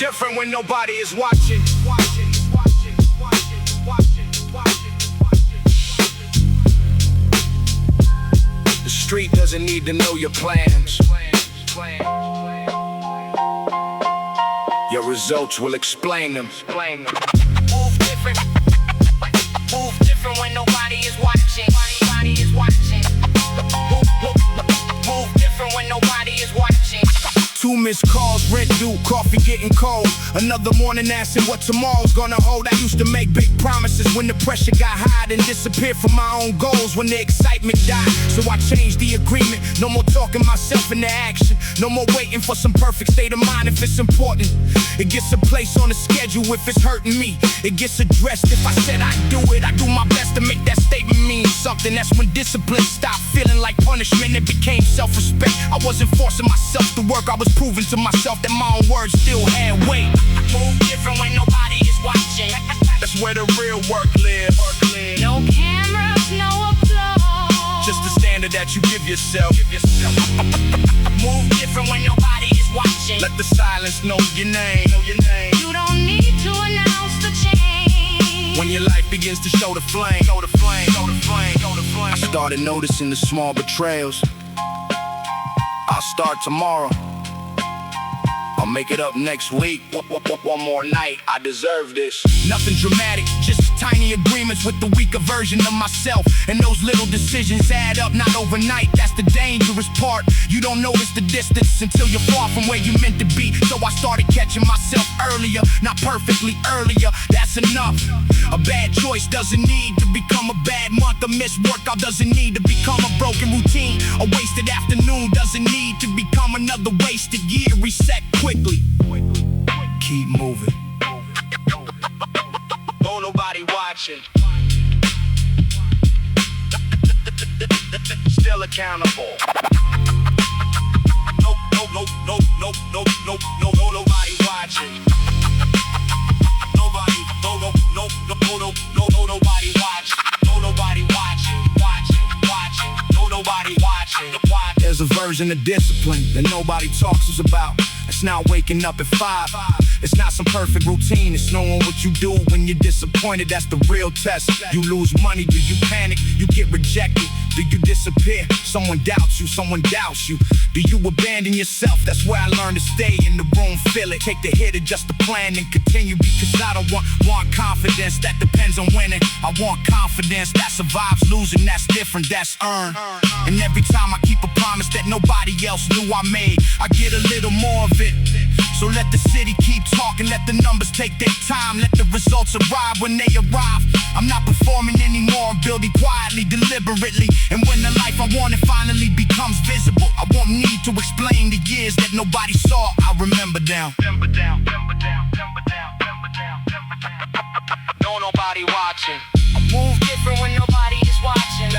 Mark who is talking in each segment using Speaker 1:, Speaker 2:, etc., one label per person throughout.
Speaker 1: different when nobody is watching. The street doesn't need to know your plans. Your results will explain them.
Speaker 2: Move different. Move different when nobody is watching. Nobody is watching. Move different when nobody is watching.
Speaker 1: 2 missed calls, rent due, coffee getting cold. Another morning asking what tomorrow's gonna hold. I used to make big promises when the pressure got high, and disappeared from my own goals when the excitement died. So I changed the agreement. No more talking myself into action. No more waiting for some perfect state of mind if it's important. It gets a place on the schedule if it's hurting me. It gets addressed if I said I'd do it. I do my best to make that statement mean something. That's when discipline stopped feeling like punishment. It became self-respect. I wasn't forcing myself to work. I was proving to myself that my own words still had weight.
Speaker 2: Move different when nobody is watching.
Speaker 1: That's where the real work lives.
Speaker 2: No cameras, no applause.
Speaker 1: Just the standard that you give yourself.
Speaker 2: Move different when nobody is watching.
Speaker 1: Let the silence know your name.
Speaker 2: You don't need to announce the change.
Speaker 1: When your life begins to show the flame. I started noticing the small betrayals. I'll start tomorrow. I'll make it up next week. One more night, I deserve this. Nothing dramatic, just tiny agreements with the weaker version of myself. And those little decisions add up, not overnight. That's the dangerous part. You don't notice the distance until you're far from where you meant to be. So I started catching myself earlier, not perfectly earlier. That's enough. A bad choice doesn't need to become a bad month. A missed workout doesn't need to become a broken routine. A wasted afternoon doesn't need to become another wasted year. Reset quickly. Keep moving. Oh, nobody watching. Still accountable. No, nobody watching. Nobody watching. No, nobody watching. There's a version of discipline that nobody talks about. It's not waking up at 5. It's not some perfect routine. It's knowing what you do when you're disappointed. That's the real test. You lose money, do you panic? You get rejected, do you disappear? Someone doubts you, someone doubts you. Do you abandon yourself? That's where I learned to stay in the room, feel it. Take the hit, adjust the plan, and continue. Because I don't want confidence that depends on winning. I want confidence that survives losing. That's different, that's earned. And every time I keep a promise that nobody else knew I made, I get a little more of it. So let the city keep talking, let the numbers take their time, let the results arrive when they arrive. I'm not performing anymore, I'm building quietly, deliberately. And when the life I wanted finally becomes visible, I won't need to explain the years that nobody saw. I'll remember down. No, nobody watching.
Speaker 2: I move different when nobody is watching.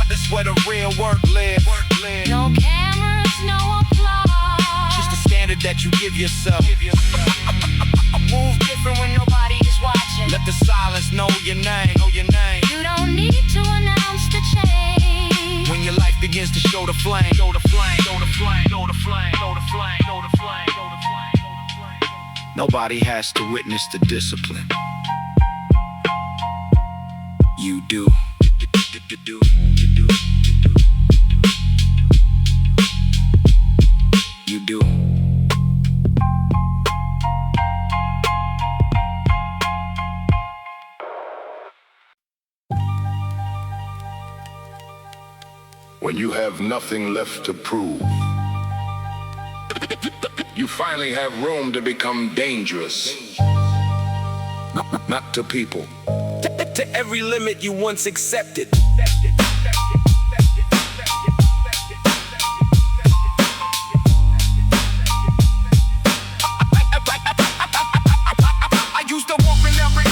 Speaker 1: That's where the real work lives.
Speaker 2: No cameras, no applause.
Speaker 1: Just the standard that you give yourself.
Speaker 2: I move different when nobody is watching.
Speaker 1: Let the silence know your name.
Speaker 2: You don't need to announce the change.
Speaker 1: When your life begins to show the flame. Nobody has to witness the discipline. You do. You do.
Speaker 3: When you have nothing left to prove, you finally have room to become dangerous. Not to people.
Speaker 4: To every limit you once accepted.
Speaker 1: I used to walk in every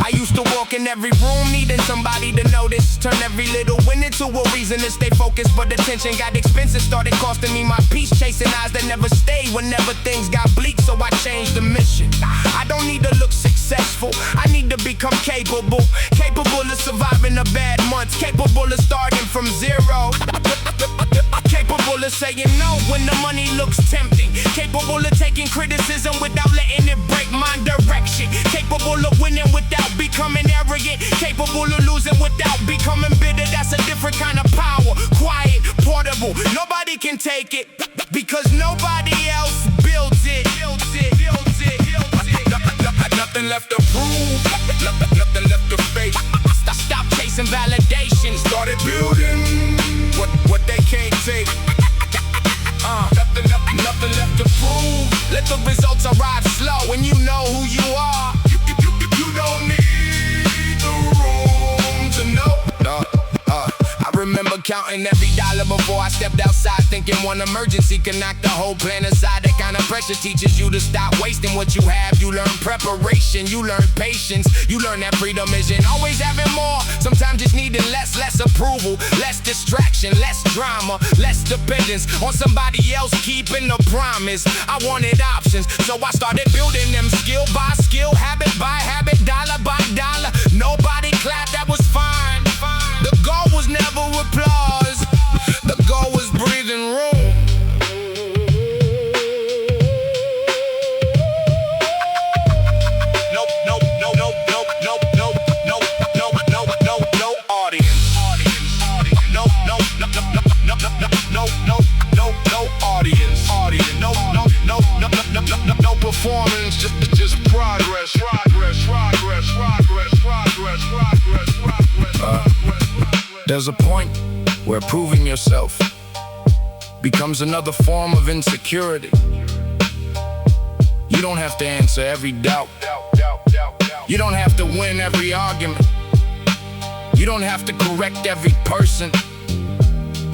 Speaker 1: I used to walk in every room needing somebody to notice. Turn every little win into a reason to stay focused. But attention got expensive, started costing me my peace. Chasing eyes that never stayed whenever things got bleak, so I changed the mission. I don't need to look successful, successful. I need to become capable of surviving the bad months, capable of starting from zero, capable of saying no when the money looks tempting, capable of taking criticism without letting it break my direction, capable of winning without becoming arrogant, capable of losing without becoming bitter. That's a different kind of power, quiet, portable. Nobody can take it because nobody else builds it. Nothing left to prove, nothing left to fake. Stop chasing validation, started building what they can't take. Nothing left to prove. Let the results arrive slow, and you know who you are. You don't need the room to know. I remember counting every dollar before I stepped outside, thinking one emergency can knock the whole plan aside. That kind of pressure teaches you to stop wasting what you have. You learn preparation, you learn patience, you learn that freedom isn't always having more. Sometimes just needing less approval, less distraction, less drama, less dependence on somebody else keeping the promise. I wanted options, so I started building them skill by skill, habit by habit, dollar by dollar. Nobody clapped, that was fine. The goal was never applause, the goal was breathing room. No audience. No audience. No performance, just progress. There's a point where proving yourself becomes another form of insecurity. You don't have to answer every doubt. You don't have to win every argument. You don't have to correct every person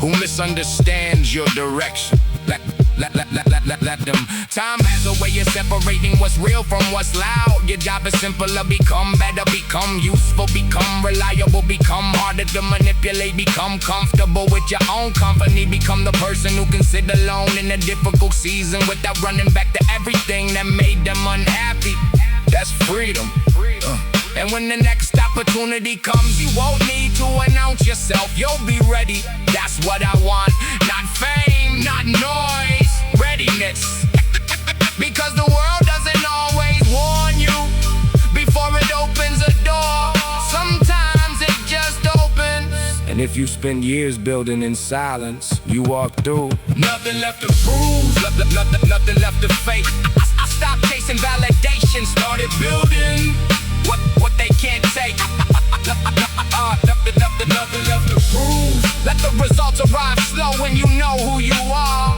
Speaker 1: who misunderstands your direction. Let them. Time has a way of separating what's real from what's loud. Your job is simpler, become better, become useful, become reliable, become harder to manipulate, become comfortable with your own company, become the person who can sit alone in a difficult season without running back to everything that made them unhappy. That's freedom. And when the next opportunity comes, you won't need to announce yourself. You'll be ready. That's what I want. Not fame, not noise, readiness. Because the world doesn't always warn you before it opens a door. Sometimes it just opens. And if you spend years building in silence, you walk through. Nothing left to prove, nothing left to fake. I stopped chasing validation, started building what they can't take. Nothing left to prove. Let the results arrive slow when you know who you are.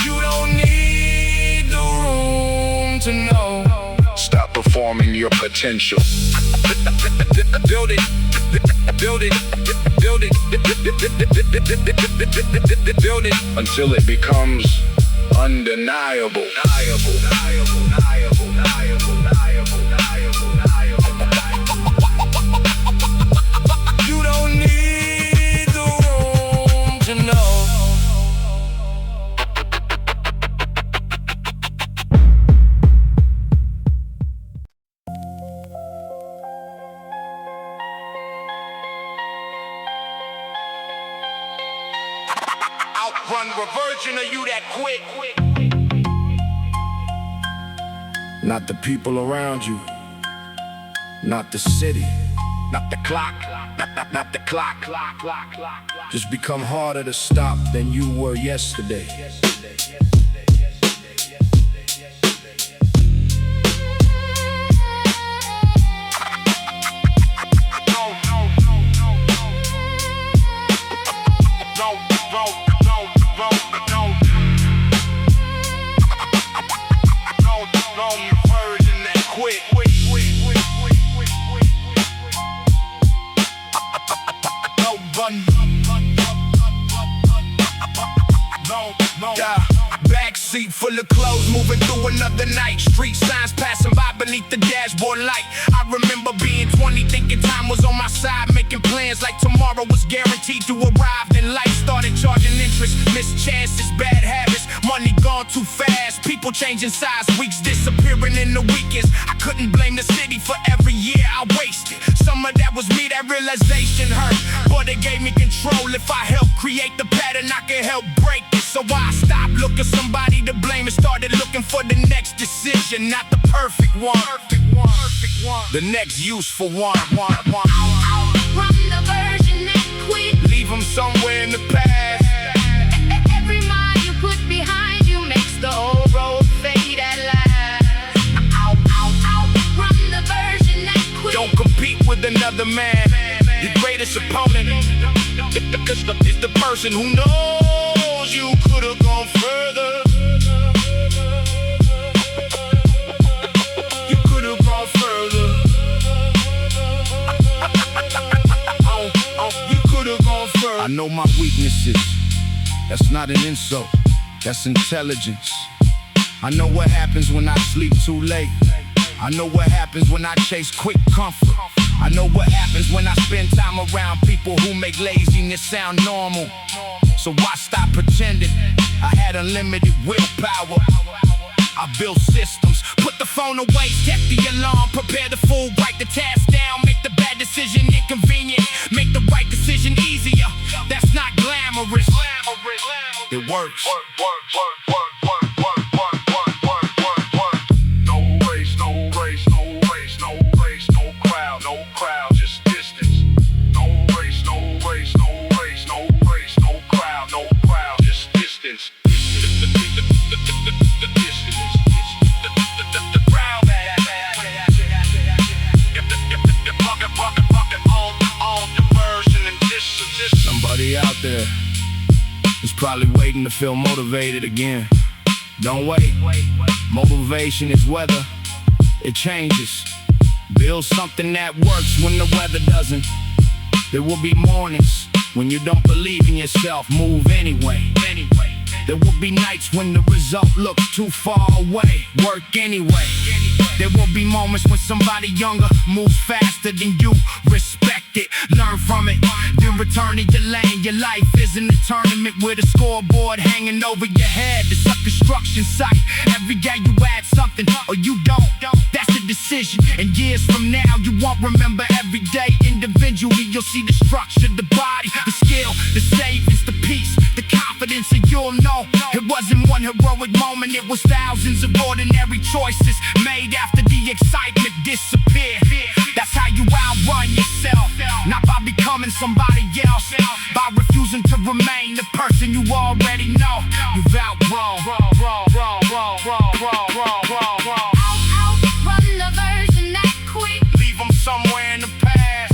Speaker 1: You don't need the room to know.
Speaker 3: Stop performing your potential.
Speaker 1: Build it. Build it.
Speaker 3: Until it becomes undeniable.
Speaker 1: You don't need the room to know. Outrun reversion, are you that quick? Not the people around you, not the city, not the clock, not the clock. Just become harder to stop than you were yesterday. full of clothes, moving through another night. Street signs passing by beneath the dashboard light. I remember being 20, thinking time was on my side, making plans like tomorrow was guaranteed to arrive. Then life started charging interest, missed chances, bad habits, money gone too fast, people changing size, weeks disappearing in the weekends. I couldn't blame the city for every year I wasted. Some of that was me, that realization hurt, but it gave me control. If I help create the pattern, I can help break it. So I stopped looking somebody to blame and started looking for the next decision, not the perfect one, the next useful one.
Speaker 2: From the version that quit,
Speaker 1: Leave them somewhere in the past.
Speaker 2: every mile you put behind you makes the old road fade at last. From the version that quit,
Speaker 1: Don't compete with another man. Your greatest opponent is the person who knows you could have gone further. You could have gone further. You could have gone further. I know my weaknesses. That's not an insult. That's intelligence. I know what happens when I sleep too late. I know what happens when I chase quick comfort. I know what happens when I spend time around people who make laziness sound normal. So why stop pretending? I had unlimited willpower. I built systems, put the phone away, set the alarm, prepare the food, write the task down, make the bad decision inconvenient, make the right decision easier. That's not glamorous. It works. Somebody out there is probably waiting to feel motivated again. Don't wait. Motivation is weather. It changes. Build something that works when the weather doesn't. There will be mornings when you don't believe in yourself. Move anyway. There will be nights when the result looks too far away. Work anyway. There will be moments when somebody younger moves faster than you. Respect it, learn from it, then return to your lane. Your life isn't a tournament with a scoreboard hanging over your head. It's a construction site. Every day you add something or you don't. That's the decision. And years from now you won't remember every day individually. You'll see the structure, the body, the skill, the savings, the peace, the confidence, and you'll know it wasn't one heroic moment. It was thousands of ordinary choices made after the excitement disappeared. That's how you outrun yourself, not by becoming somebody else, by refusing to remain the person you already know. You've outgrown.
Speaker 2: from the version that quit,
Speaker 1: Leave them somewhere in the past.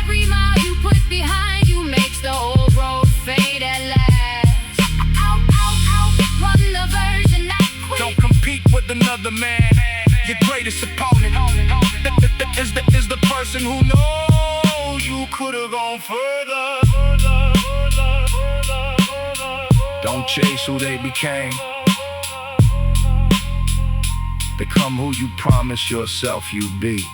Speaker 2: every mile you put behind you makes the old road fade at last. From the version that quit,
Speaker 1: Don't compete with another man. Your greatest opponent is the person who knows you could have gone further. Don't chase who they became. Become who you promised yourself you'd be.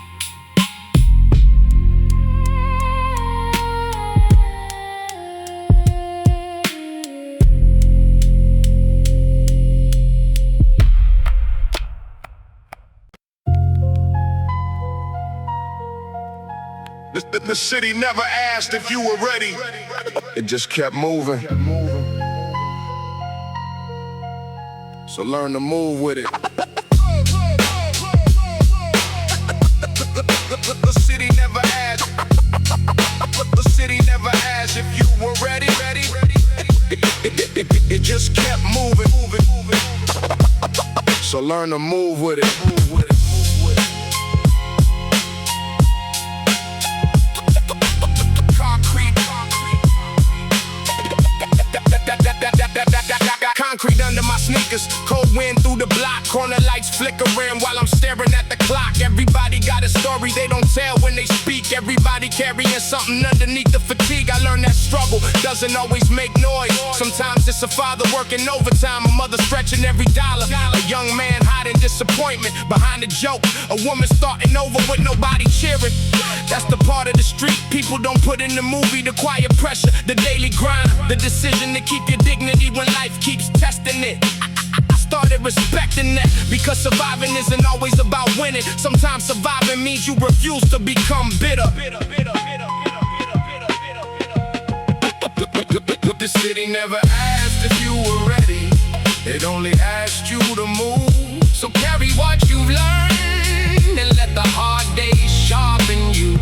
Speaker 3: The city never asked if you were ready. It just kept moving.
Speaker 1: So learn to move with it. The city never asked. The city never asked if you were ready. It just kept moving. So learn to move with it. Concrete under my sneakers, cold wind through the block, corner lights flickering while I'm staring at the clock. Everybody got a story. story they don't tell when they speak. Everybody carrying something underneath the fatigue. I learned that struggle doesn't always make noise. Sometimes it's a father working overtime, a mother stretching every dollar, a young man hiding disappointment behind a joke, a woman starting over with nobody cheering. That's the part of the street people don't put in the movie. The quiet pressure, the daily grind, the decision to keep your dignity when life keeps testing it. I started respecting that, because surviving isn't always about winning. Sometimes surviving means you refuse to become bitter. The city never asked if you were ready, it only asked you to move. So carry what you've learned and let the hard days sharpen you.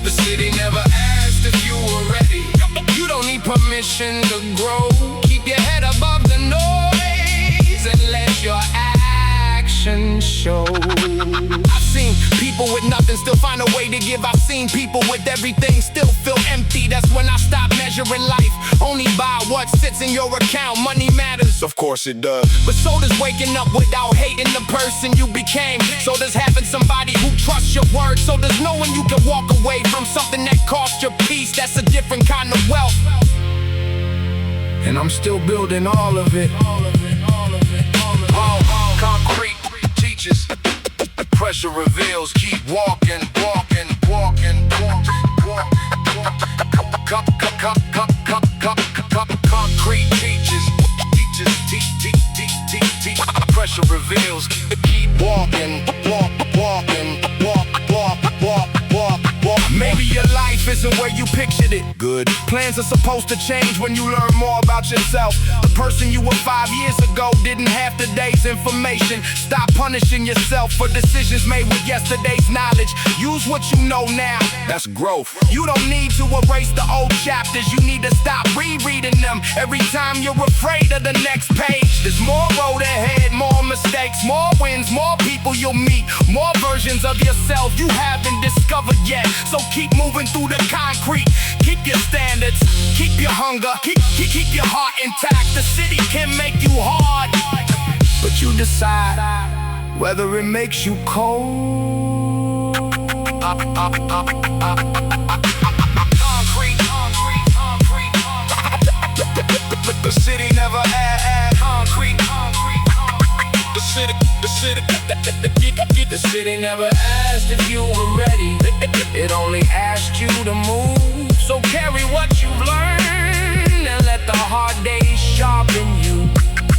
Speaker 1: The city never asked if you were ready, you don't need permission to grow. Keep your head above the noise and let your actions show. I've seen people with nothing still find a way to give. I've seen people with everything still feel empty. That's when I stop measuring life only by what sits in your account. Money matters, of course it does, but so does waking up without hating the person you became. So does having somebody who trusts your word. So does knowing you can walk away from something that cost your peace. That's a different kind of wealth, and I'm still building all of it. Concrete teaches, pressure reveals. Keep walking, walking, walking, concrete teaches, pressure reveals. Keep walking, walking, walk. Maybe your life isn't where you pictured it. Good. Plans are supposed to change when you learn more about yourself. The person you were 5 years ago didn't have today's information. Stop punishing yourself for decisions made with yesterday's knowledge. Use what you know now. That's growth. You don't need to erase the old chapters. You need to stop rereading them every time you're afraid of the next page. There's more road ahead, more mistakes, more wins, more people you'll meet, more versions of yourself you haven't discovered yet. So keep moving through the concrete. Keep your standards, keep your hunger, keep your heart intact. The city can make you hard, but you decide whether it makes you cold. Concrete. The city never had concrete. The city never asked if you were ready, it only asked you to move. So carry what you've learned and let the hard days sharpen you.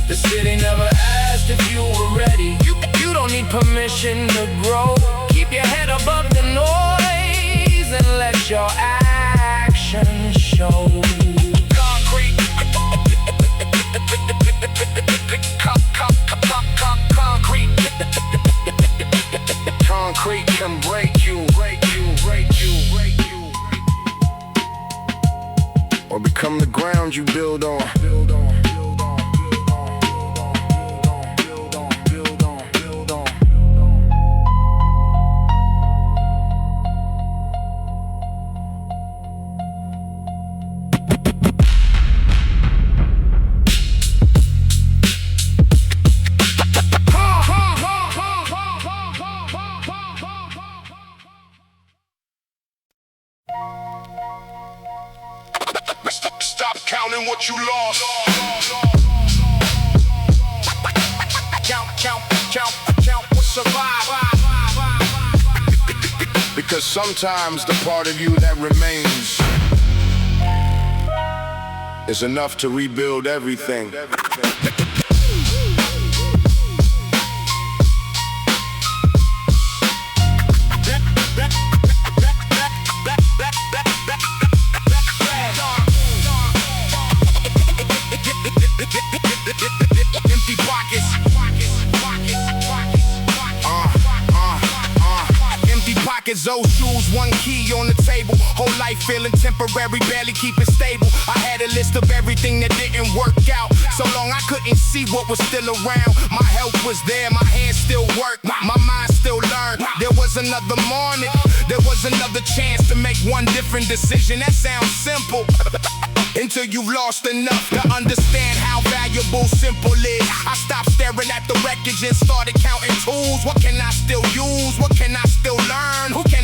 Speaker 1: The city never asked if you were ready, you don't need permission to grow. Keep your head above the noise and let your actions show. Concrete. Concrete can break you, or become the ground you build on. Stop counting what you lost. Count what survived. Because sometimes the part of you that remains is enough to rebuild everything. Empty pockets. Empty pockets, those shoes, one key on the table. Whole life feeling temporary, barely keep it stable. I had a list of everything that didn't work out. So long I couldn't see what was still around. My health was there, my hands still worked, my mind still learned. There was another morning, there was another chance to make one different decision. That sounds simple, until you've lost enough to understand how valuable simple is. I stopped staring at the wreckage and started counting tools. What can I still use? What can I still learn? Who can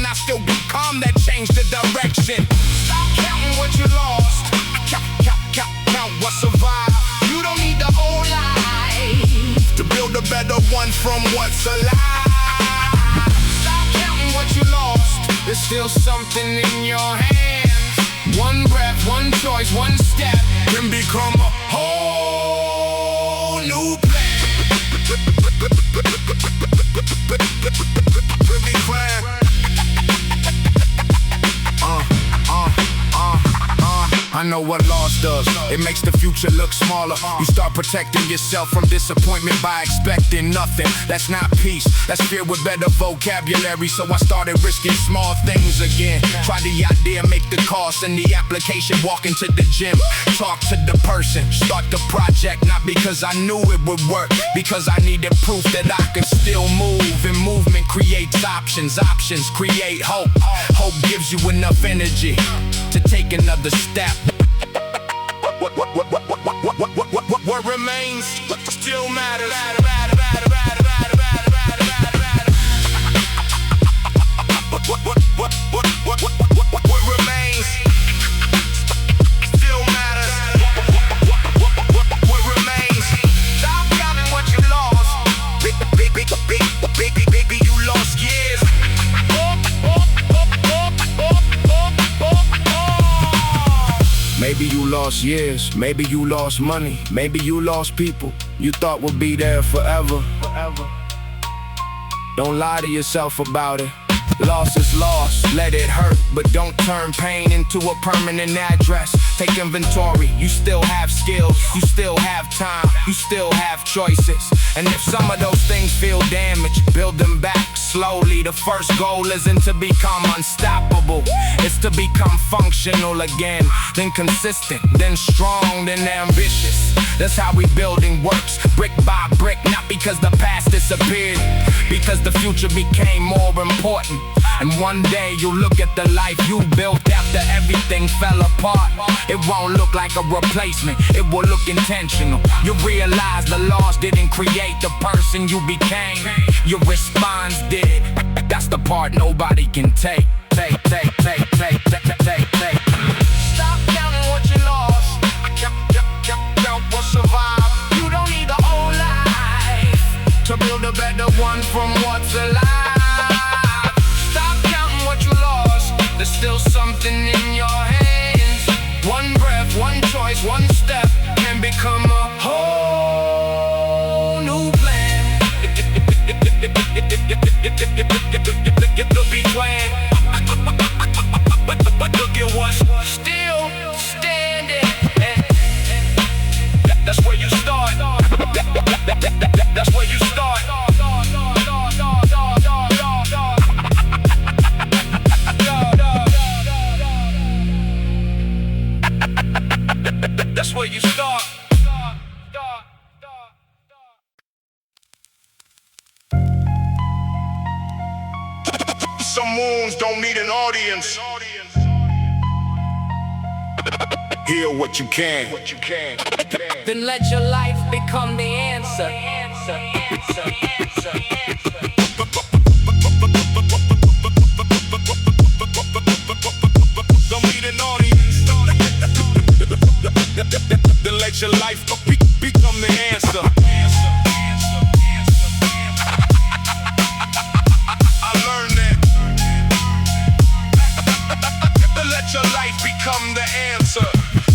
Speaker 1: one from what's alive. Stop counting what you lost. There's still something in your hands. One breath, one choice, one step can become a whole new plan. I know what loss does. It makes the future look smaller. You start protecting yourself from disappointment by expecting nothing. That's not peace, that's fear with better vocabulary. So I started risking small things again. Try the idea, make the cost and the application. Walk into the gym, talk to the person, start the project. Not because I knew it would work, because I needed proof that I could still move. And movement creates options, options create hope. Hope gives you enough energy to take another step. What remains still matters. What remains still matters. What remains? Stop counting what you lost. Baby, you lost years. Maybe you lost years, maybe you lost money, maybe you lost people you thought would be there forever. Don't lie to yourself about it. Loss is loss, let it hurt, but don't turn pain into a permanent address. Take inventory, you still have skills, you still have time, you still have choices. And if some of those things feel damaged, build them back slowly. The first goal isn't to become unstoppable, it's to become functional again. Then consistent, then strong, then ambitious. That's how rebuilding works, brick by brick. Not because the past disappeared, because the future became more important. And one day you'll look at the life you built after everything fell apart. It won't look like a replacement, it will look intentional. You realize the loss didn't create the person you became, your response did. That's the part nobody can take. Stop counting what you lost. Count what survived. You don't need the whole life to build a better one from what's alive. Stop counting what you lost. There's still something in your hands. One breath, one choice, one step can become a whole new plan. It could be planned, but look at what's still standing. That's where you start. That's where you start. That's where you start. Some wounds don't need an audience. Hear what you can.
Speaker 5: Then let your life become the answer.
Speaker 1: Don't need an audience. Then let your life become the answer. I learned that. Then let your life become the answer.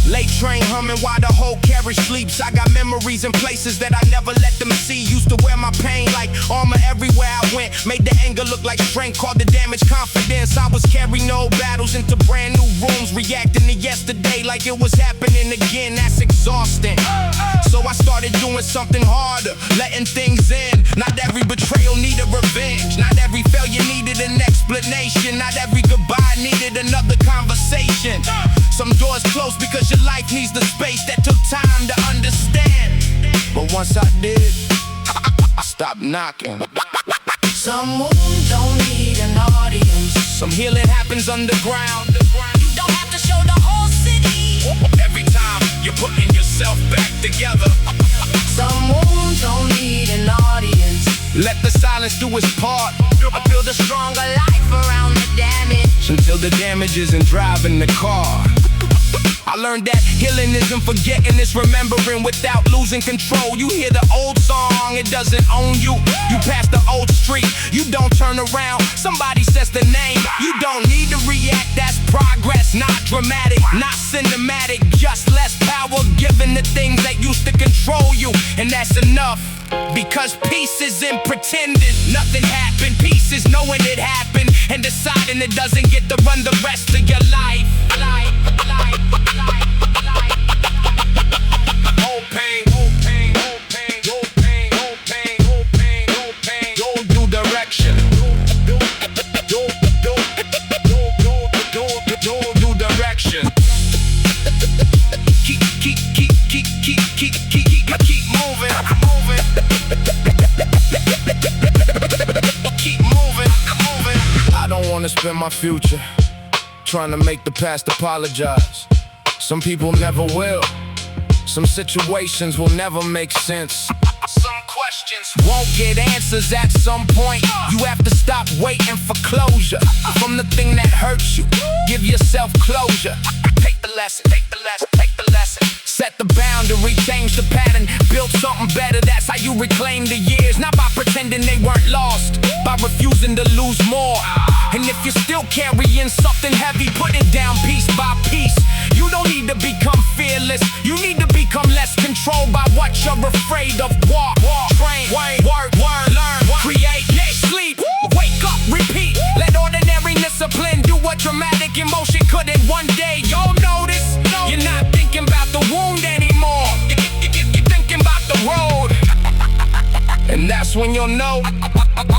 Speaker 1: Late train humming while the whole carriage sleeps. I got memories in places that I never let them see. Used to wear my pain like armor everywhere I went. Made the anger look like strength, called the damage confidence. I was carrying old battles into brand new rooms, reacting to yesterday like it was happening again. That's exhausting. So I started doing something harder, letting things in. Not every betrayal needed revenge. Not every failure needed an explanation. Not every goodbye needed another conversation. Some doors closed because your life needs the space that took time to understand. But once I did, I stopped knocking.
Speaker 5: Some wounds don't need an audience.
Speaker 1: Some healing happens underground.
Speaker 5: You don't have to show the whole city.
Speaker 1: Every time you're putting yourself back together.
Speaker 5: Some wounds don't need an audience.
Speaker 1: Let the silence do its part.
Speaker 5: I build a stronger life around the damage.
Speaker 1: Until the damage isn't driving the car. I learned that healing isn't forgetting, it's remembering without losing control. You hear the old song, it doesn't own you. You pass the old street, you don't turn around. Somebody says the name, you don't need to react. That's progress, not dramatic, not cinematic. Just less power given to things that used to control you. And that's enough, because peace isn't pretending nothing happened. Peace is knowing it happened and deciding it doesn't get to run the rest of your life. Old pain, old pain, old pain, old pain, old pain, old pain, old pain. Don't do direction. Don't do direction. Keep moving. Keep moving. I don't wanna spend my future trying to make the past apologize. Some people never will. Some situations will never make sense. Some questions won't get answers at some point. You have to stop waiting for closure from the thing that hurts you. Give yourself closure. Take the lesson, take the lesson, take the lesson. Set the boundary, change the pattern, build something better. That's how you reclaim the years. Not by pretending they weren't lost, by refusing to lose more. And if you're still carrying something heavy, put it down piece by piece. You don't need to become fearless. You need to become less controlled by what you're afraid of. Walk, train, work, learn, create, sleep, wake up, repeat. Let ordinary discipline do what dramatic emotion couldn't. One day you'll notice you're not thinking about the wound anymore. You're thinking about the road. And that's when you'll know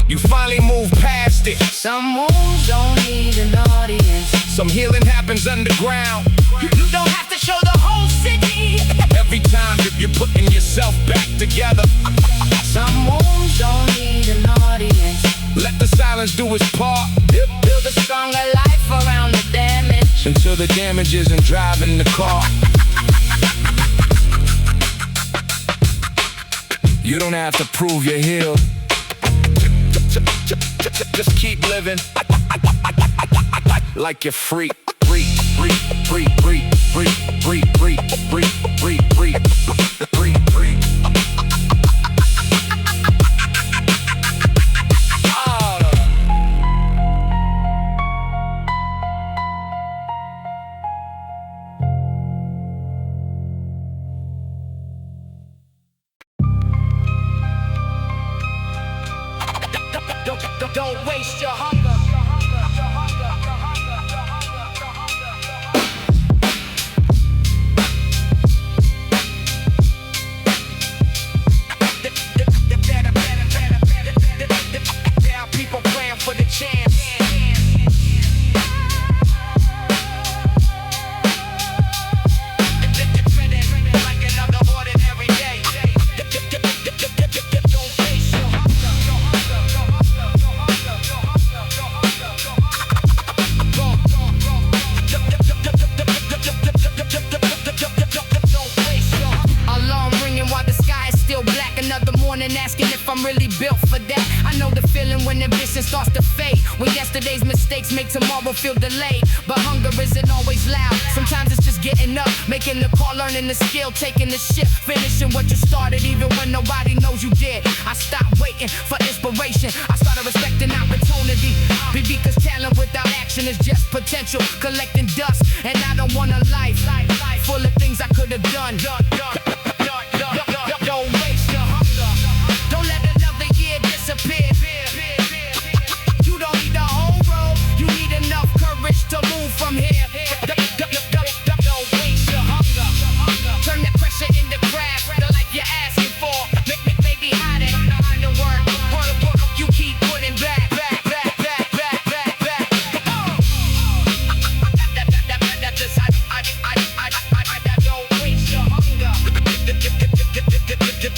Speaker 1: you finally moved past it.
Speaker 2: Some wounds don't need an audience.
Speaker 1: Some healing happens underground.
Speaker 2: You don't have to show the whole city.
Speaker 1: Every time you're putting yourself back together.
Speaker 2: Some wounds don't need an audience.
Speaker 1: Let the silence do its part.
Speaker 2: Build a stronger life around the damage.
Speaker 1: Until the damage isn't driving the car. You don't have to prove you're healed. Just keep living like you're free. Free.
Speaker 5: Don't waste your hunger.
Speaker 1: There are people praying for the chance. Like another ordinary day. Don't waste your alarm ringing while the sky is still black. Another morning asking if I'm really built for that. I know the feeling when ambition starts to fade, when yesterday's mistakes make tomorrow feel delayed. But hunger isn't always loud. Sometimes it's just getting up, making the call, learning the skill, taking the shift, finishing what you started even when nobody knows you did. I stopped waiting for inspiration. I started respecting opportunity. Because talent without action is just potential, collecting dust. And I don't want a life full of things I could have done. Don't waste your hunger. Don't let another year disappear. You don't need the whole road. You need enough courage to move from here. Don't waste your hunger. Turn that pressure into craft, the life you're asking for. Maybe hide it behind the work. You keep putting back. Don't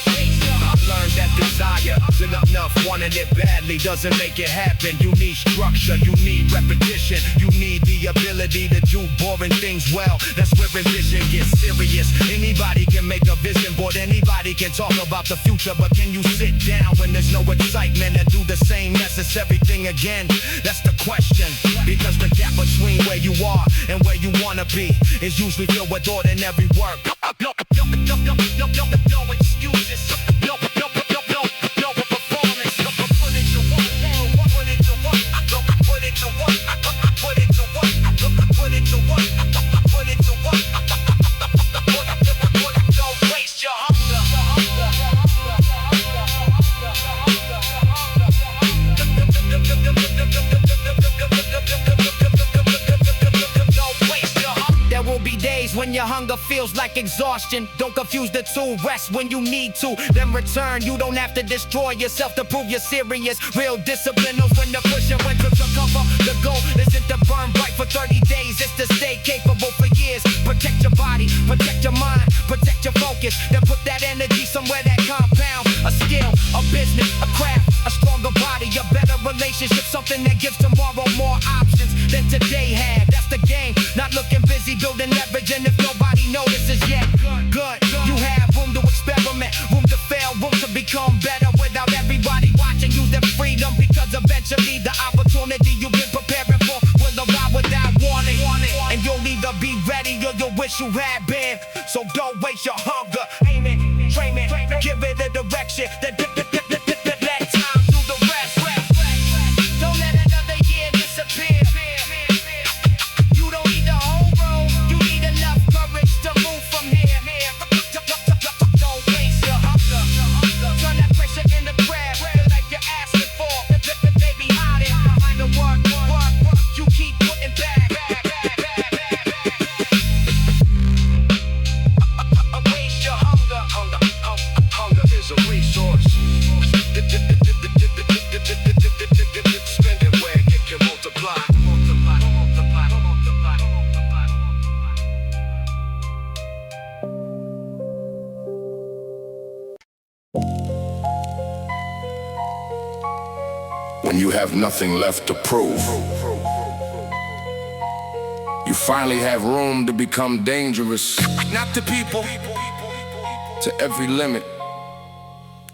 Speaker 1: waste your hunger. learned that desire isn't enough. Wanting it badly doesn't make it happen. You need structure, you need repetition, you need the ability to do boring things well. That's where vision gets serious. Anybody can make a vision board, anybody can talk about the future, but can you sit down when there's no excitement and do the same necessary thing again? That's the question, because the gap between where you are and where you wanna be is usually filled with ordinary work. No excuses. No performance. Put it to work. Put it to work. Put it to work. Put it to work. Put it to work. Put it to work. Don't waste your hunger. There will be days when your hunger feels like exhaustion. Don't confuse the two. Rest when you need to, then return. You don't have to destroy yourself to prove you're serious. Real discipline knows when to push and when to recover. The goal isn't to burn bright for 30 days, it's to stay capable for years. Protect your body, protect your mind, protect your focus, then put that energy somewhere that compound. A skill, a business, a craft, a stronger body, a better relationship, something that gives tomorrow more options than today had. That's the game, not looking busy building leverage, and if nobody notices yet, good. You have room to experiment, room to fail, room to become better without everybody watching. Use their freedom, because eventually the opportunity you've been preparing for will arrive without warning. And you'll either be ready or you'll wish you had been. So don't waste your hunger. Aim it, train it, give it a direction. Let time do the rest. Don't let another year disappear. You don't need the whole road, you need enough courage to move from here. Don't waste your hunger. Turn that pressure into prayer, like you're asking for. Baby, hide it behind the work. You keep putting back. Waste your hunger. Hunger is a resource. Spend it where it can multiply.
Speaker 3: When you have nothing left to prove, you finally have room to become dangerous.
Speaker 1: Not to people.
Speaker 3: To every limit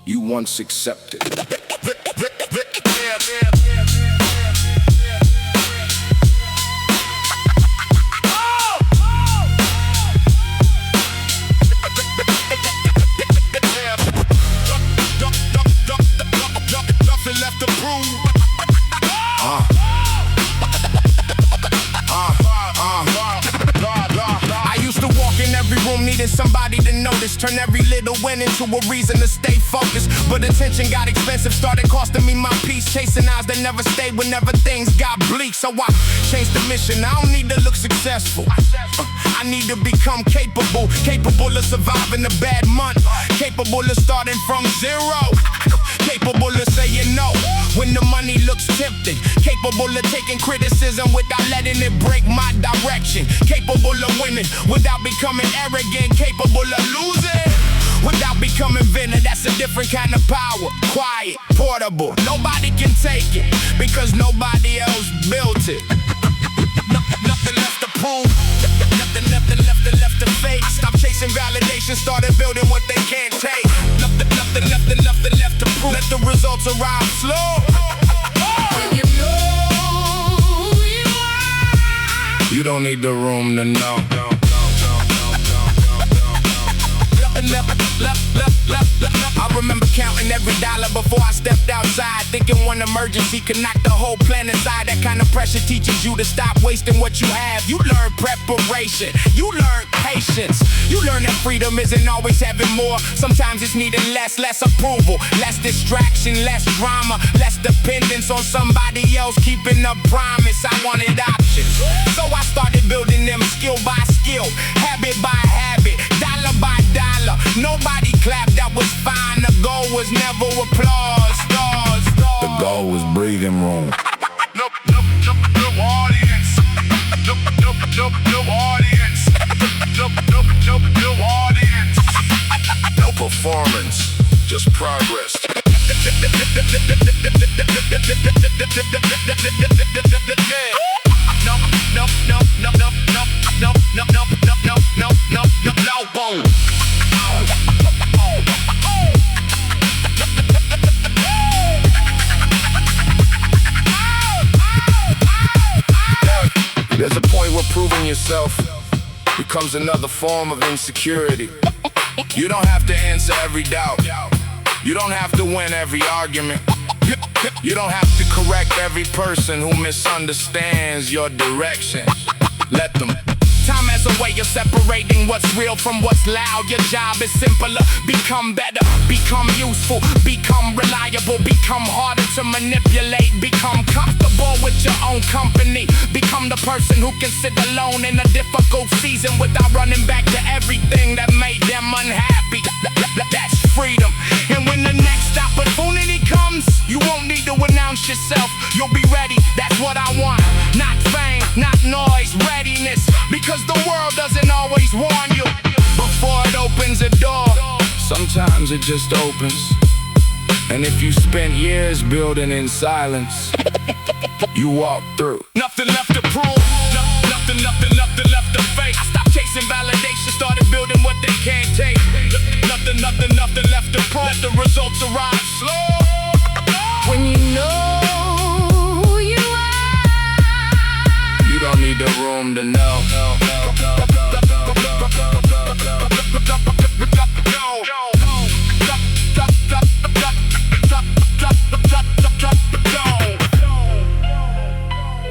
Speaker 3: you once accepted.
Speaker 1: Nothing left to prove. I used to walk in every room needing somebody to notice, turn every little win into a reason to stay focused. But attention got expensive, started costing me my peace, chasing eyes that never stayed whenever things got bleak. So I changed the mission. I don't need to look successful, I need to become capable of surviving a bad month, capable of starting from zero, capable of saying no when the money looks tempting, capable of taking criticism without letting it break my direction, capable of winning without becoming arrogant, capable of losing without becoming venom. That's a different kind of power. Quiet, portable, nobody can take it because nobody else built it. Nothing left to prove, nothing left to fake. I stopped chasing validation, started building what they can't take. Nothing left to prove. Let the results arrive slow. When you know who you are, you don't need the room to know. I remember counting every dollar before I stepped outside, thinking one emergency could knock the whole plan inside. That kind of pressure teaches you to stop wasting what you have. You learn preparation, you learn patience, you learn that freedom isn't always having more. Sometimes it's needing less approval, less distraction, less drama, less dependence on somebody else keeping a promise. I wanted options, so I started building them skill by skill, habit by habit, dollar by dollar. Nobody clapped, that was fine. The goal was never applause.
Speaker 3: The goal was breathing room.
Speaker 1: No audience. No audience. No audience.
Speaker 3: No performance, just progress.
Speaker 1: No, no, no, no, no, no, no, no, no, no, no, no, no, no, no, boom.
Speaker 3: There's a point where proving yourself becomes another form of insecurity. You don't have to answer every doubt. You don't have to win every argument. You don't have to correct every person who misunderstands your direction. Let them.
Speaker 1: Time has a way of separating what's real from what's loud. Your job is simpler. Become better, become useful, become reliable, become harder to manipulate, become comfortable with your own company, become the person who can sit alone in a difficult season without running back to everything that made them unhappy. That's freedom. And when the next opportunity comes, you won't need to announce yourself. You'll be ready. That's what I want. Not fame, not noise, readiness. Because the world doesn't always warn you before it opens a door.
Speaker 3: Sometimes it just opens. And if you spent years building in silence, you walk through.
Speaker 1: Nothing left to prove. Nothing left to fake. I stopped chasing validation, started building what they can't take. Nothing left to prove. Let the results arrive slow.
Speaker 2: When you know who you are,
Speaker 3: You don't need the room to know.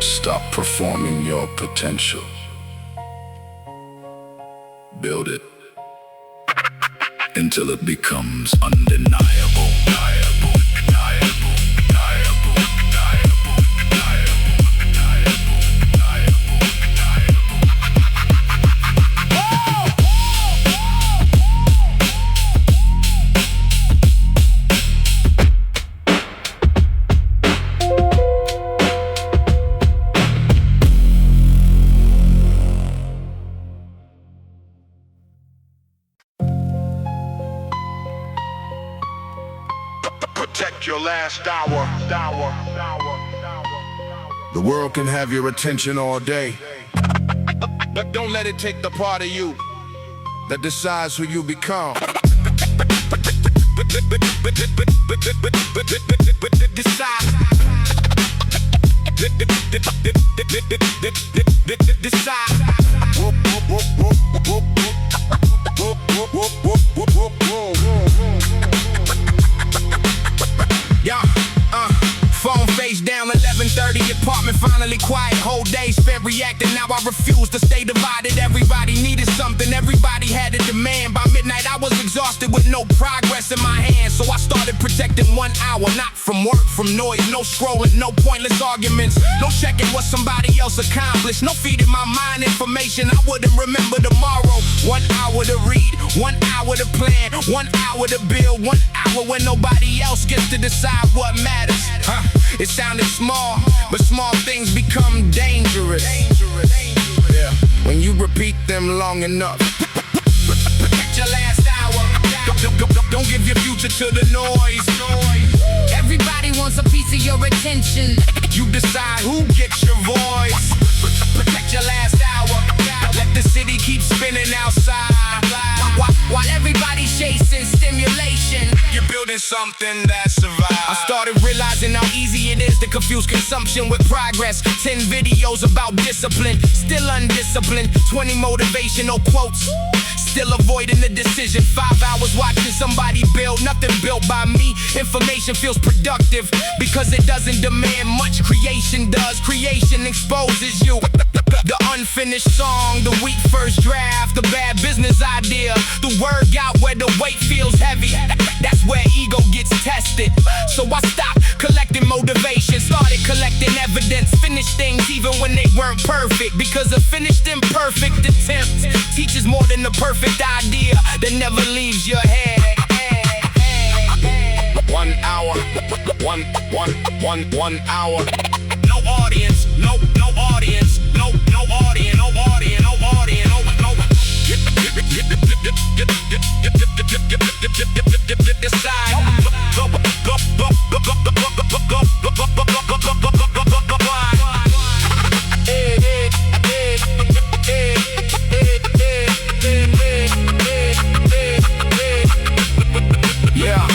Speaker 3: Stop performing your potential. Build it until it becomes undeniable.
Speaker 1: Protect your last hour.
Speaker 3: The world can have your attention all day,
Speaker 1: But don't let it take the part of you
Speaker 3: that decides who you become.
Speaker 1: Phone face down, 11:30, apartment finally quiet. Whole day spent reacting, now I refuse to stay divided. Everybody needed something, everybody had a demand. By midnight I was exhausted with no progress in my hands. So I started protecting 1 hour, not from work, from noise, no scrolling, no pointless arguments, no checking what somebody else accomplished, no feeding my mind information I wouldn't remember tomorrow. 1 hour to read, 1 hour to plan, 1 hour to build, 1 hour when nobody else gets to decide what matters. It sounded small, but small things become dangerous. Yeah. When you repeat them long enough. Protect your last hour. Don't give your future to the noise.
Speaker 2: everybody wants a piece of your attention.
Speaker 1: You decide who gets your voice. Protect your last hour. Let the city keep spinning outside. While everybody's chasing stimulation, you're building something that survives. I started realizing how easy it is to confuse consumption with progress. 10 videos about discipline, still undisciplined. 20 motivational quotes, still avoiding the decision. 5 hours watching somebody build, nothing built by me. Information feels productive because it doesn't demand much. Creation does. Creation exposes you. The unfinished song, the weak first draft, the bad business idea, the word got where the weight feels heavy. That's where ego gets tested. So I stopped collecting motivation, started collecting evidence. Finished things even when they weren't perfect, because a finished imperfect attempt teaches more than the perfect idea that never leaves your head.
Speaker 3: 1 hour, one hour.
Speaker 1: No audience, no audience, no audience, no audience, no audience, no.
Speaker 3: Yeah.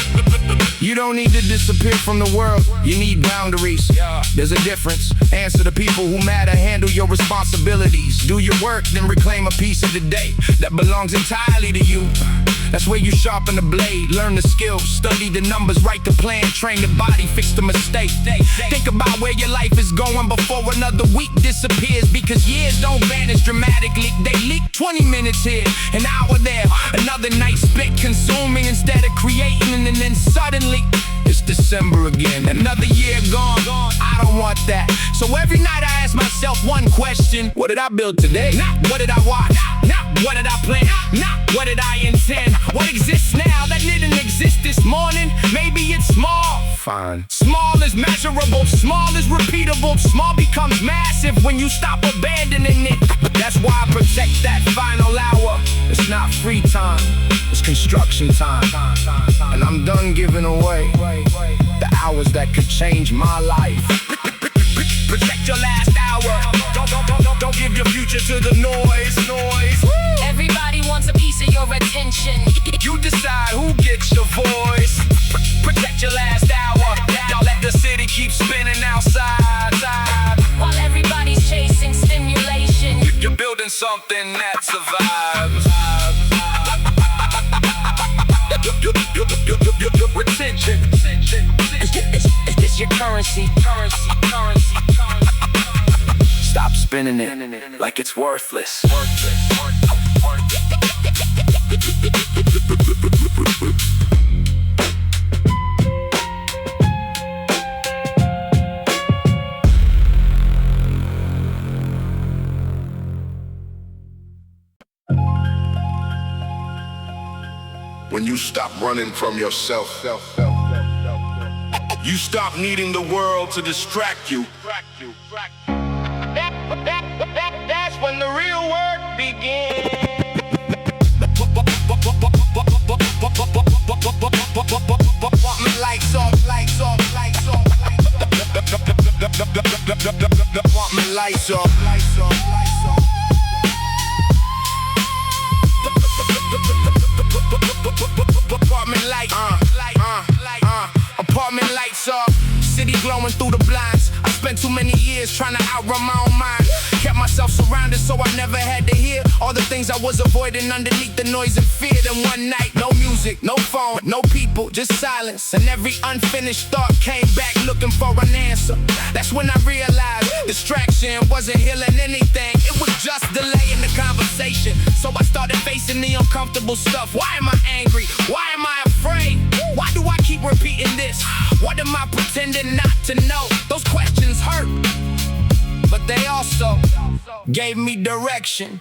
Speaker 3: You don't need to disappear from the world, you need boundaries. There's a difference. Answer the people who matter, handle your responsibilities. Do your work, then reclaim a piece of the day that belongs entirely to you. That's where you sharpen the blade, learn the skills, study the numbers, write the plan, train the body, fix the mistake. Think about where your life is going before another week disappears, because years don't vanish dramatically. They leak 20 minutes here, an hour there, another night spent consuming instead of creating, and then suddenly it's December again, another year gone. I don't want that. So every night I ask myself one question: what did I build today? Not what did I watch? Not what did I plan? Not what did I intend? What exists now that didn't exist this morning? Maybe it's small. Fine. Small is measurable, small is repeatable. Small becomes massive when you stop abandoning it. That's why I protect that final hour. It's not free time, it's construction time. And I'm done giving away the hours that could change my life. Protect your last hour. Don't give your future to the noise.
Speaker 2: Everybody wants a piece of your attention.
Speaker 3: You decide who gets your voice. Protect your last hour. Don't let the city keep spinning outside.
Speaker 2: While everybody's chasing stimulation,
Speaker 3: You're building something that survives. Retention.
Speaker 5: Is this your currency?
Speaker 3: Stop spinning it like it's worthless.
Speaker 6: When you stop running from yourself, you stop needing the world to distract you.
Speaker 3: That's when the real work begins. Apartment lights off, lights off, lights off. Apartment lights off, lights off, lights off. Apartment light, apartment lights off. City glowing through the blinds. I spent too many years trying to outrun my own mind. Kept myself surrounded so I never had to hear all the things I was avoiding underneath the noise and fear. Then one night, no music, no phone, no people, just silence. And every unfinished thought came back looking for an answer. That's when I realized distraction wasn't healing anything. It was just delaying the conversation. So I started facing the uncomfortable stuff. Why am I angry? Why am I afraid? Why do I keep repeating this? What am I pretending not to know? Those questions hurt, but they also gave me direction.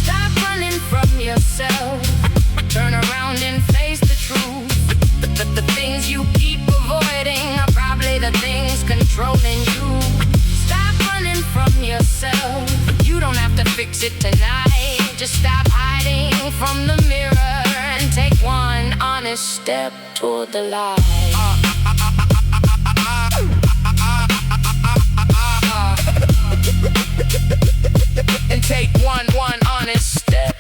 Speaker 2: stop running from yourself. Turn around and face the truth. The things you keep avoiding are probably the things controlling you. Stop running from yourself. You don't have to fix it tonight. Just stop hiding from the mirror and take one honest step toward the light.
Speaker 3: And take one honest step.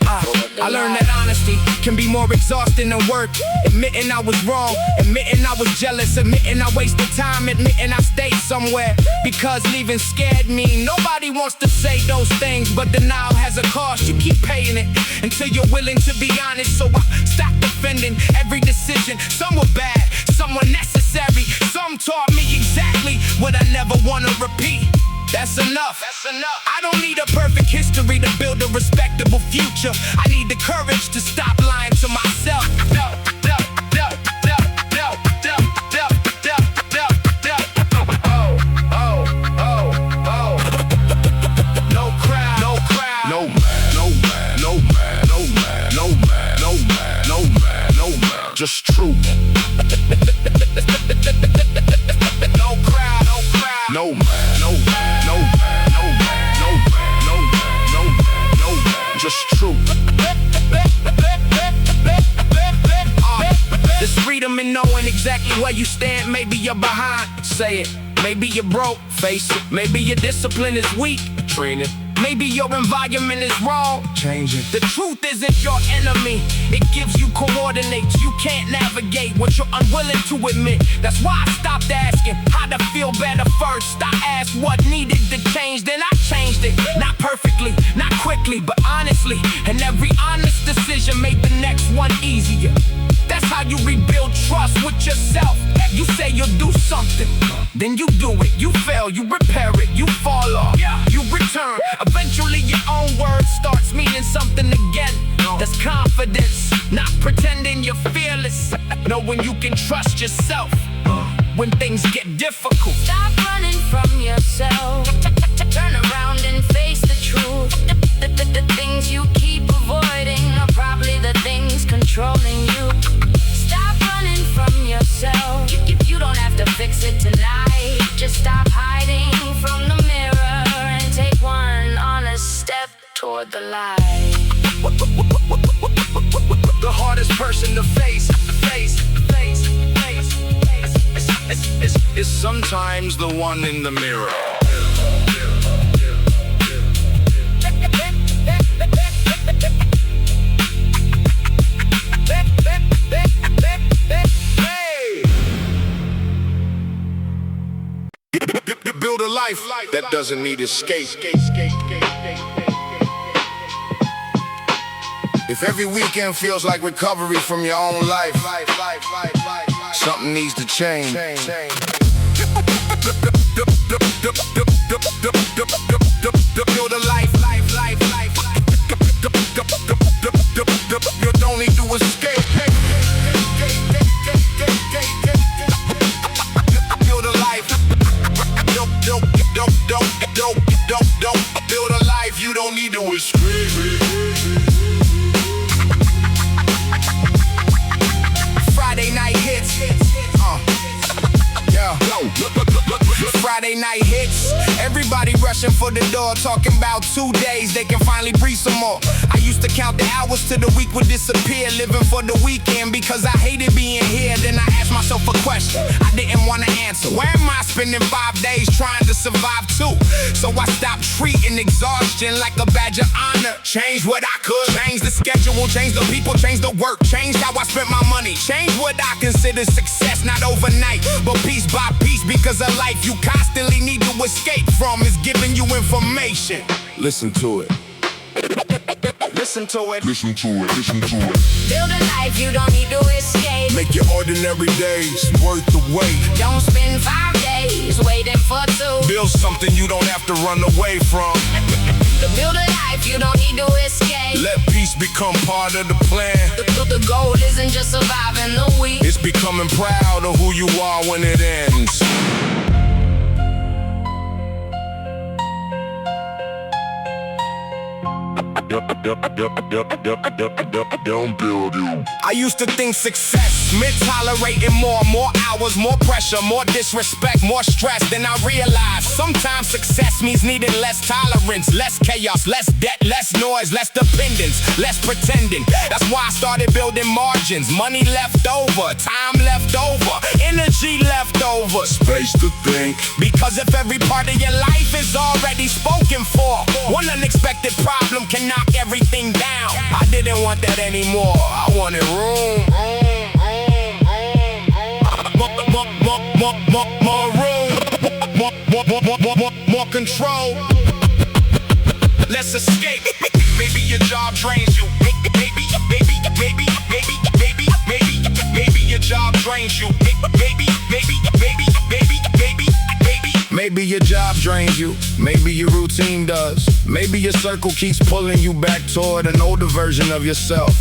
Speaker 3: I learned that honesty can be more exhausting than work. Admitting I was wrong, admitting I was jealous, admitting I wasted time, admitting I stayed somewhere because leaving scared me. Nobody wants to say those things, but denial has a cost. You keep paying it until you're willing to be honest. So I stop defending every decision. Some were bad, some were necessary. Some taught me exactly what I never want to repeat. That's enough. I don't need a perfect history to build a respectable future. I need the courage to stop lying to myself. No crowd, no crowd.
Speaker 6: No man, no man, no man, no man, no man, no man, no man, no man. Just truth.
Speaker 3: No crowd, no crowd.
Speaker 6: No man, no man, no man, no man, no man, no man, no man, no man. Just truth.
Speaker 1: freedom in knowing exactly where you stand. Maybe you're behind, say it. Maybe you're broke, face it. Maybe your discipline is weak, train it. Maybe your environment is wrong, change it. The truth isn't your enemy, it gives you coordinates. You can't navigate what you're unwilling to admit. That's why I stopped asking how to feel better first. I asked what needed to change, then I changed it. Not perfectly, not quickly, but honestly. And every honest decision made the next one easier. That's how you rebuild trust with yourself. You say you'll do something, then you do it. You fail, you repair it, you fall off, you return. Eventually your own word starts meaning something again. That's confidence, not pretending you're fearless. Knowing you can trust yourself when things get difficult.
Speaker 2: Stop running from yourself. Turn around and face the truth. The things you keep avoiding are probably the things controlling you. Stop running from yourself. You don't have to fix it tonight. Just stop hiding from the mirror and take one honest step toward the light.
Speaker 1: The hardest person to face is sometimes the one in the mirror.
Speaker 3: Build a life that doesn't need escape. If every weekend feels like recovery from your own life, something needs to change. Build a life. You don't need to escape. Build a life. Don't build a life you don't need to escape. Friday night hits. Friday night hits. Everybody rushing for the door, talking about 2 days they can finally breathe some more. I used to count the hours till the week would disappear, living for the weekend because I hated being here. Then I asked myself a question I didn't want to answer. Where am I spending 5 days trying to survive too? So I stopped treating exhaustion like a badge of honor. Change what I could, change the schedule, change the people, change the work, change how I spent my money, change what I consider success, not overnight, but piece by piece, because a life you constantly need to escape from is giving you information. Listen to it. Listen to it.
Speaker 6: Listen to it. Listen to it.
Speaker 2: Build a life you don't need to escape.
Speaker 3: Make your ordinary days worth the wait.
Speaker 2: Don't spend 5 days waiting for 2.
Speaker 3: Build something you don't have to run away from.
Speaker 2: To build a life you don't need to escape.
Speaker 3: Let peace become part of the plan.
Speaker 2: The goal isn't just surviving the week.
Speaker 3: It's becoming proud of who you are when it ends.
Speaker 6: Don't build you.
Speaker 3: I used to think success meant tolerating more hours, more pressure, more disrespect, more stress. Then I realized sometimes success means needing less tolerance, less chaos, less debt, less noise, less dependence, less pretending. That's why I started building margins, money left over, time left over, energy left over, space to think. Because if every part of your life is already spoken for, one unexpected problem can knock everything down. I didn't want that anymore. I wanted room. More room. More control. Let's escape. Maybe your job drains you. Maybe your job drains you. Maybe your job drains you. Maybe your routine does. Maybe your circle keeps pulling you back toward an older version of yourself.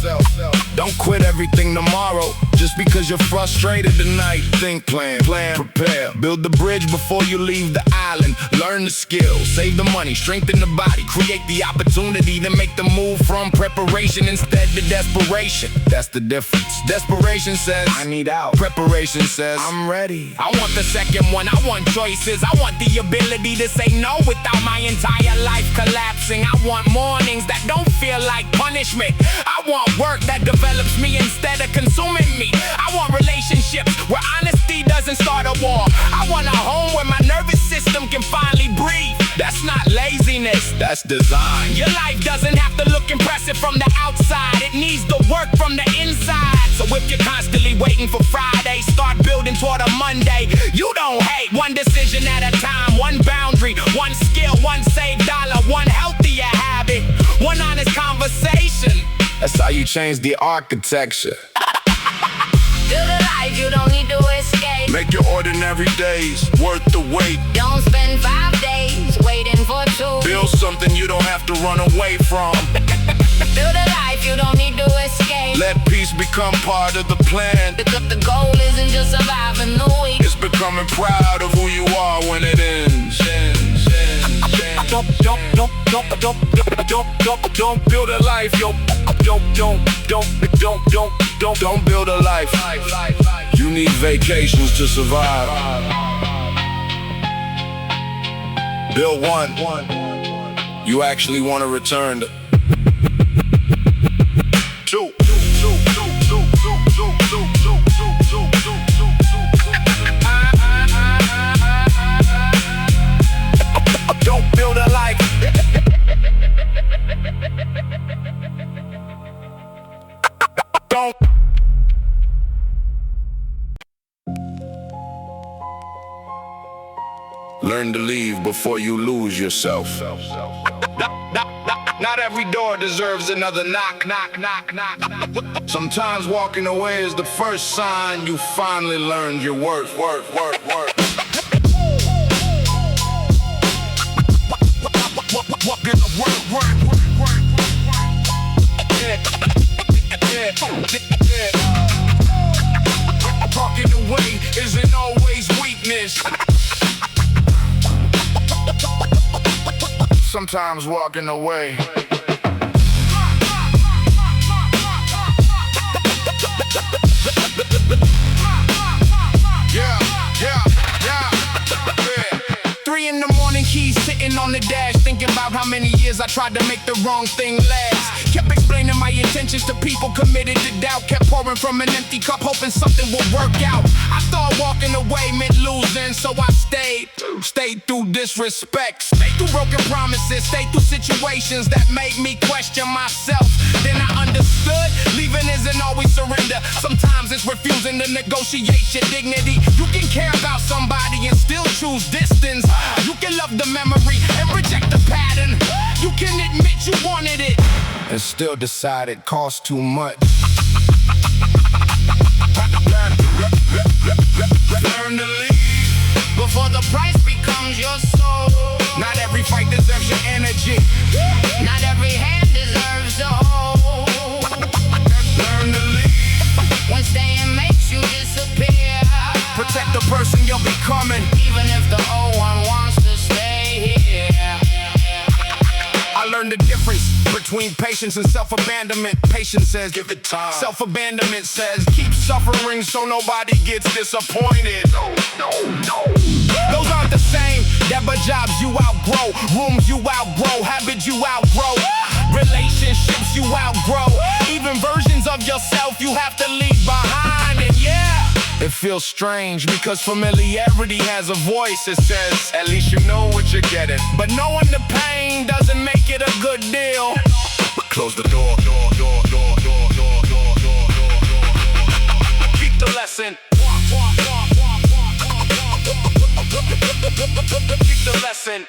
Speaker 3: Don't quit everything tomorrow just because you're frustrated tonight. Think, plan, prepare. Build the bridge before you leave the island. Learn the skills, save the money, strengthen the body. Create the opportunity to make the move from preparation instead to desperation. That's the difference. Desperation says, I need out. Preparation says, I'm ready. I want the second one. I want choices. I want the ability to say no without my entire life collapsing. I want mornings that don't feel like punishment. I want work that develops me instead of consuming me. I want relationships
Speaker 4: war. I want a home where my nervous system can finally breathe. That's not laziness, that's design. Your life doesn't have to look impressive from the outside. It needs the work from the inside. So if you're constantly waiting for Friday, start building toward a Monday. You don't hate. One decision at a time, one boundary, one skill, one saved dollar, one healthier habit, one honest conversation.
Speaker 3: That's how you change the architecture.
Speaker 2: Build a life you don't need to escape.
Speaker 3: Make your ordinary days worth the wait.
Speaker 2: Don't spend 5 days waiting for 2.
Speaker 3: Build something you don't have to run away from.
Speaker 2: Build a life you don't need to escape.
Speaker 3: Let peace become part of the plan.
Speaker 2: The goal isn't just surviving the week.
Speaker 3: It's becoming proud of who you are when it ends. Don't build a life, yo. Don't build a life. You need vacations to survive. Build one. You actually want to return to. Two. Don't build a life. Don't. Learn to leave before you lose yourself. Not every door deserves another knock. Sometimes walking away is the first sign you finally learned your worth. Walking away isn't always weakness. Sometimes walking away. Yeah. 3 in the morning, keys sitting on the dash, thinking about how many years I tried to make the wrong thing last. Kept explaining my intentions to people committed to doubt. Kept pouring from an empty cup, hoping something would work out. I thought walking away meant losing, so I stayed through disrespect, stayed through broken promises, stayed through situations that made me question myself. Then I understood, leaving isn't always surrender. Sometimes it's refusing to negotiate your dignity. You can care about somebody and still choose distance. You can love the memory and reject the pattern. You can admit you wanted it and still decide it costs too much. Learn to leave before the price becomes your soul. Not every fight deserves your energy. Not every hand deserves the whole. Learn to leave
Speaker 2: When staying makes you disappear.
Speaker 3: Protect the person you're becoming,
Speaker 2: even if the old one wants to stay here.
Speaker 3: I learned the difference between patience and self-abandonment. Patience says, give it time. Self-abandonment says, keep suffering so nobody gets disappointed. No. Those aren't the same. There are jobs you outgrow, rooms you outgrow, habits you outgrow, relationships you outgrow, even versions of yourself you have to leave behind. And yeah, it feels strange because familiarity has a voice. It says, at least you know what you're getting. But knowing the pain doesn't make it a good deal. Close the door. Keep the lesson. Keep the lesson.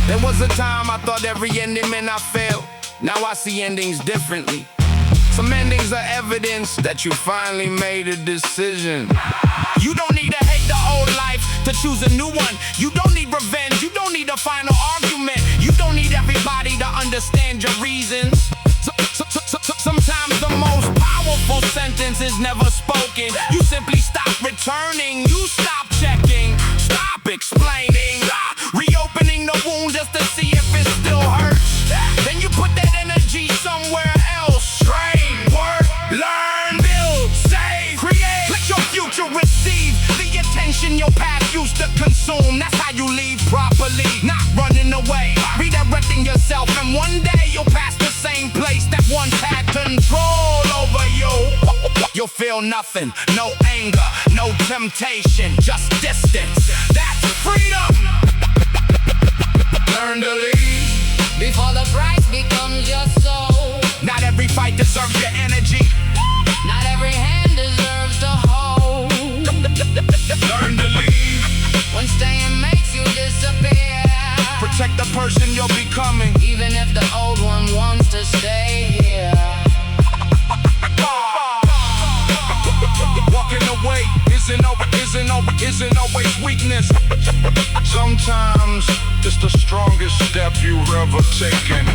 Speaker 3: There was a time I thought every ending meant I failed. Now I see endings differently. Some endings are evidence that you finally made a decision. You don't need to hate the old life to choose a new one. You don't need revenge, you don't need a final argument. You don't need everybody to understand your reasons. Sometimes the most powerful sentence is never spoken. You simply stop returning, you stop checking, stop explaining, reopening the wound just to see if it still hurts. Then you put that energy somewhere else. Train, work, learn, build, save, create. Let your future receive the attention
Speaker 4: consume. That's how you leave properly, not running away, redirecting yourself, and one day you'll pass the same place that once had control over you. You'll feel nothing, no anger, no temptation, just distance. That's freedom. Learn to leave
Speaker 2: before the price becomes your soul.
Speaker 4: Not every fight deserves your energy.
Speaker 2: Not every hand deserves to hold.
Speaker 4: Learn to leave
Speaker 2: when staying makes you disappear.
Speaker 4: Protect the person you're becoming,
Speaker 2: even if the old one wants to stay here.
Speaker 4: Walking away isn't always weakness.
Speaker 6: Sometimes it's the strongest step you've ever taken.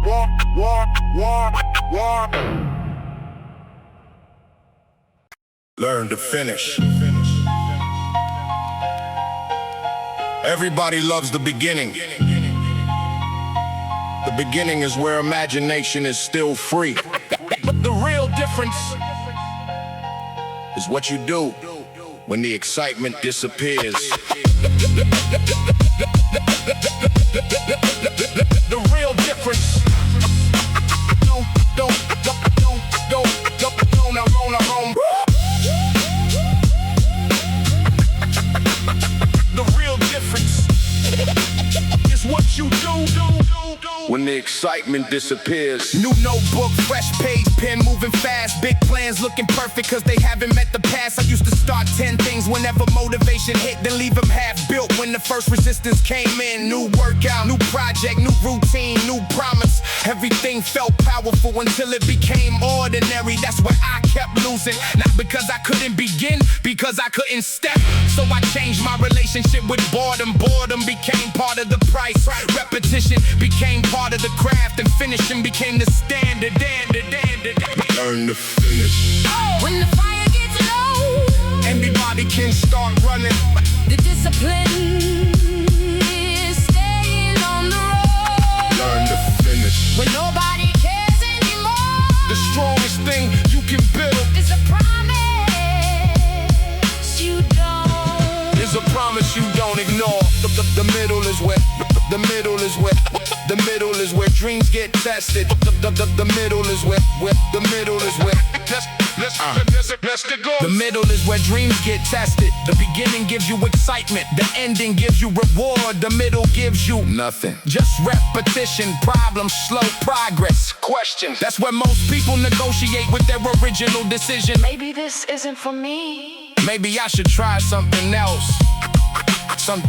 Speaker 6: Walk. Learn to finish. Everybody loves the beginning. The beginning is where imagination is still free.
Speaker 4: But the real difference
Speaker 6: is what you do when the excitement disappears.
Speaker 4: The real difference. Don't. The real difference is what you do.
Speaker 6: When the excitement disappears.
Speaker 4: New notebook, fresh page, pen moving fast. Big plans looking perfect cause they haven't met the past. I used to start 10 things whenever motivation hit, then leave them half built when the first resistance came in. New workout, new project, new routine, new promise. Everything felt powerful until it became ordinary. That's where I kept losing. Not because I couldn't begin, because I couldn't step. So I changed my relationship with boredom. Boredom became part of the price. Repetition became part of the craft, and finishing became the standard.
Speaker 6: Learn to finish.
Speaker 2: When the fire gets low,
Speaker 4: everybody can start running.
Speaker 2: the discipline is staying on the road.
Speaker 6: Learn to finish.
Speaker 2: When nobody cares anymore,
Speaker 4: The strongest thing you can build
Speaker 2: it's a promise you don't.
Speaker 4: is a promise you don't ignore. The middle is where dreams get tested. The middle is where the middle is where dreams get tested. The beginning gives you excitement, the ending gives you reward. The middle gives you
Speaker 6: Nothing.
Speaker 4: just repetition, problems, slow progress, questions. That's where most people negotiate with their original decision.
Speaker 2: Maybe this isn't for me.
Speaker 4: Maybe I should try something else.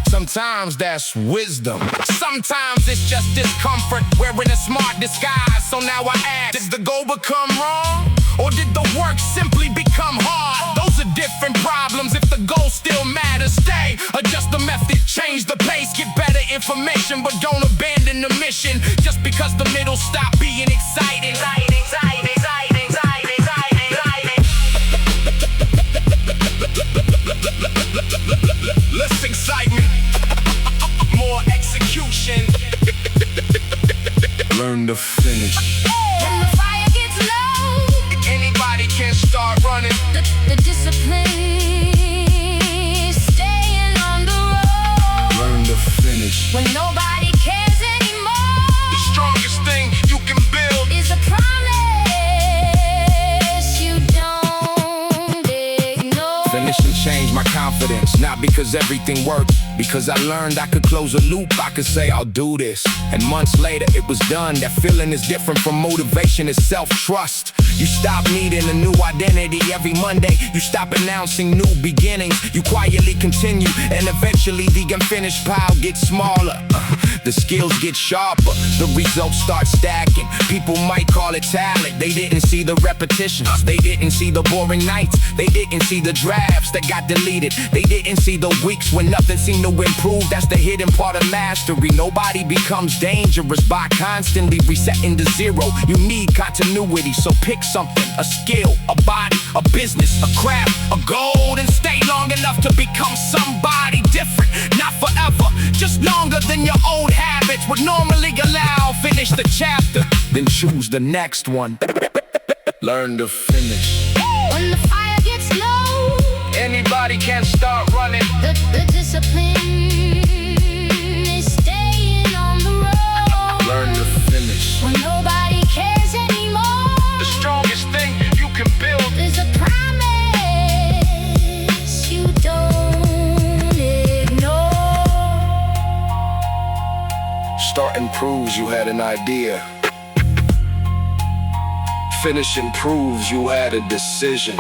Speaker 4: Sometimes that's wisdom. Sometimes it's just discomfort wearing a smart disguise. So now I ask, did the goal become wrong? Or did the work simply become hard? Those are different problems. If the goal still matters, stay. Adjust the method, change the pace, get better information, but don't abandon the mission just because the middle stopped being exciting. Less excitement, more execution.
Speaker 6: Learn to finish.
Speaker 2: When the fire gets low,
Speaker 4: Anybody can start running.
Speaker 2: the discipline is staying on the road.
Speaker 6: Learn to finish.
Speaker 2: When nobody cares anymore,
Speaker 4: The strongest thing you can build
Speaker 2: is a promise you don't ignore.
Speaker 4: finish and change my confidence. Not because everything worked, because I learned I could close a loop. I could say I'll do this, and months later it was done. That feeling is different from motivation, it's self-trust. You stop needing a new identity every Monday. You stop announcing new beginnings. You quietly continue, and eventually the unfinished pile gets smaller. The skills get sharper, the results start stacking. People might call it talent. They didn't see the repetitions, they didn't see the boring nights, they didn't see the drafts that got deleted, they didn't see the weeks when nothing seemed to improve. That's the hidden part of mastery. Nobody becomes dangerous by constantly resetting to zero. You need continuity, so pick something, a skill, a body, a business, a craft, a goal, and stay long enough to become somebody different. Not forever, just longer than your old habits would normally allow. Finish the chapter.
Speaker 1: then choose the next one.
Speaker 3: Learn to finish.
Speaker 2: When the fire gets low,
Speaker 4: Anybody can start running.
Speaker 2: the discipline is staying on the road.
Speaker 3: Learn to finish.
Speaker 2: When nobody cares anymore,
Speaker 4: The strongest thing you can build.
Speaker 2: there's a promise you don't ignore.
Speaker 3: Starting proves you had an idea. Finishing proves you had a decision.